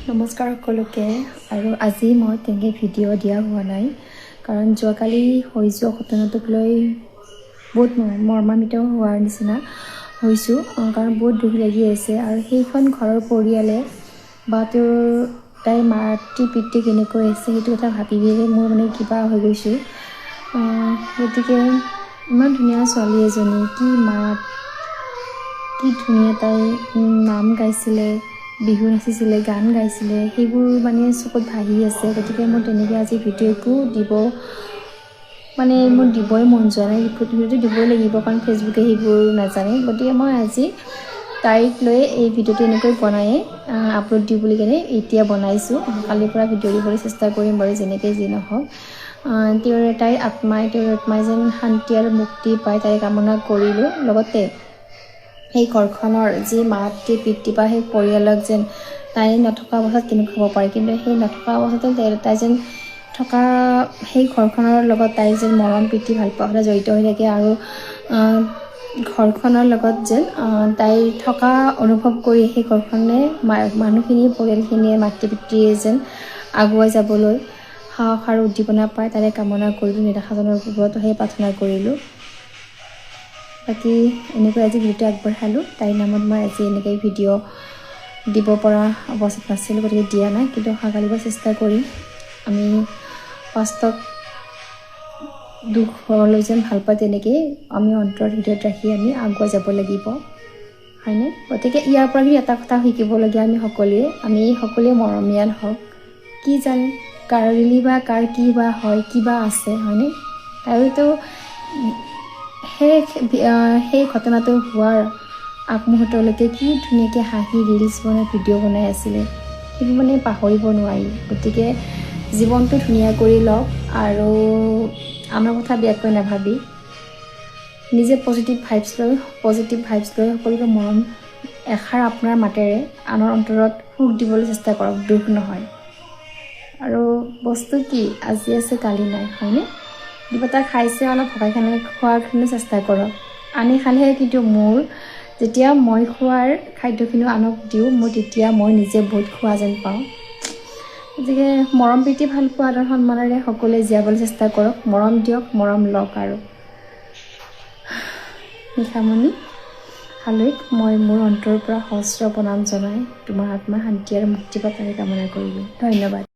নমস্কাৰ সকলোকে আৰু আজি মই তেনেকৈ ভিডিঅ' দিয়া হোৱা নাই কাৰণ যোৱাকালি হৈ যোৱা ঘটনাটোক লৈ বহুত মৰ্মান্বিত হোৱাৰ নিচিনা হৈছোঁ কাৰণ বহুত দুখ লাগি আছে আৰু সেইখন ঘৰৰ পৰিয়ালে বা তাইৰ মাতৃ পিতৃ কেনেকৈ আছে সেইটো কথা ভাবিলে মোৰ মানে কিবা হৈ গৈছোঁ। গতিকে ইমান ধুনীয়া ছোৱালী এজনী, কি মাত, কি ধুনীয়া তাই নাম গাইছিলে, বিহু নাচিছিলে, গান গাইছিলে, সেইবোৰ মানে চকুত ভাহি আছে। গতিকে মোৰ তেনেকৈ আজি ভিডিঅ'টো মোৰ দিবই মন যোৱা নাই। ভিডিঅ'টো দিবই লাগিব কাৰণ ফেচবুকে সেইবোৰ নাজানে। গতিকে মই আজি তাইক লৈ এই ভিডিঅ'টো এনেকৈ বনাই আপলোড দিওঁ বুলি কেনে এতিয়া বনাইছোঁ। কালিৰ পৰা ভিডিঅ' দিবলৈ চেষ্টা কৰিম বাৰু, যেনেকৈ যি নহওক। তাইৰ আত্মাই যেন শান্তি আৰু মুক্তি পায় তাই কামনা কৰিলোঁ। লগতে সেই ঘৰখনৰ যি মাতৃ পিতৃ বা সেই পৰিয়ালক যেন তাই নথকা অৱস্থাত কেনেকুৱা হ'ব পাৰে, কিন্তু সেই নথকা অৱস্থাতে তাই যেন থকা সেই ঘৰখনৰ লগত তাই যেন মৰম প্ৰীতি ভালপোৱা জড়িত হৈ থাকে আৰু ঘৰখনৰ লগত যেন তাই থকা অনুভৱ কৰি সেই ঘৰখনে মানুহখিনিয়ে পৰিয়ালখিনিয়ে মাতৃ পিতৃয়ে যেন আগুৱাই যাবলৈ সাহস আৰু উদ্দীপনা পায় তাৰে কামনা কৰিলোঁ। নিৰাশাজনৰ ওপৰতো সেই প্ৰাৰ্থনা কৰিলোঁ। বাকী এনেকৈ আজি ভিডিঅ'টো আগবঢ়ালোঁ। তাইৰ নামত মই আজি এনেকৈ ভিডিঅ' দিব পৰা অৱস্থাত নাছিলোঁ, গতিকে দিয়া নাই, কিন্তু অহাকালিৰ পৰা চেষ্টা কৰিম। আমি বাস্তৱ দুখ হ'বলৈ যেন ভাল পায় তেনেকৈ আমি অন্তৰত হৃদয়ত ৰাখি আমি আগুৱাই যাব লাগিব, হয়নে? গতিকে ইয়াৰ পৰা কিন্তু এটা কথা শিকিবলগীয়া আমি সকলোৱে মৰমীয়াল হওক। কি জানে কাৰ ৰিলি বা কাৰ কি বা হয়, কিবা আছে, হয়নে? তাইতো সেই ঘটনাটো হোৱাৰ আগমুহূৰ্তলৈকে কি ধুনীয়াকৈ হাঁহি ৰিলচ বনাই ভিডিঅ' বনাই আছিলে, সেইবোৰ মানে পাহৰিব নোৱাৰি। গতিকে জীৱনটো ধুনীয়া কৰি লওক আৰু আনৰ কথা বেয়াকৈ নাভাবি নিজে পজিটিভ ভাইবছ লৈ সকলোকে মৰম এষাৰ আপোনাৰ মাতেৰে আনৰ অন্তৰত সুখ দিবলৈ চেষ্টা কৰক, দুখ নহয়। আৰু বস্তু কি আজি আছে কালি নাই, হয়নে? কিবা এটা খাইছে, অলপ ভগাই খোৱাৰ কাৰণে চেষ্টা কৰক। আনে খালেহে, কিন্তু যেতিয়া মই খোৱাৰ খাদ্যখিনিও আনক দিওঁ, তেতিয়া মই নিজে বহুত খোৱা যেন পাওঁ। গতিকে মৰম প্ৰীতি ভালপোৱা আদৰ সন্মানেৰে সকলোৱে জীয়াবলৈ চেষ্টা কৰক। মৰম দিয়ক, মৰম লওক। আৰু নিশামণি হালৈক মই মোৰ অন্তৰৰ পৰা সহস্ৰ প্ৰণাম জনাই তোমাৰ আত্মা শান্তি আৰু মুক্তি পায় কামনা কৰিলোঁ। ধন্যবাদ।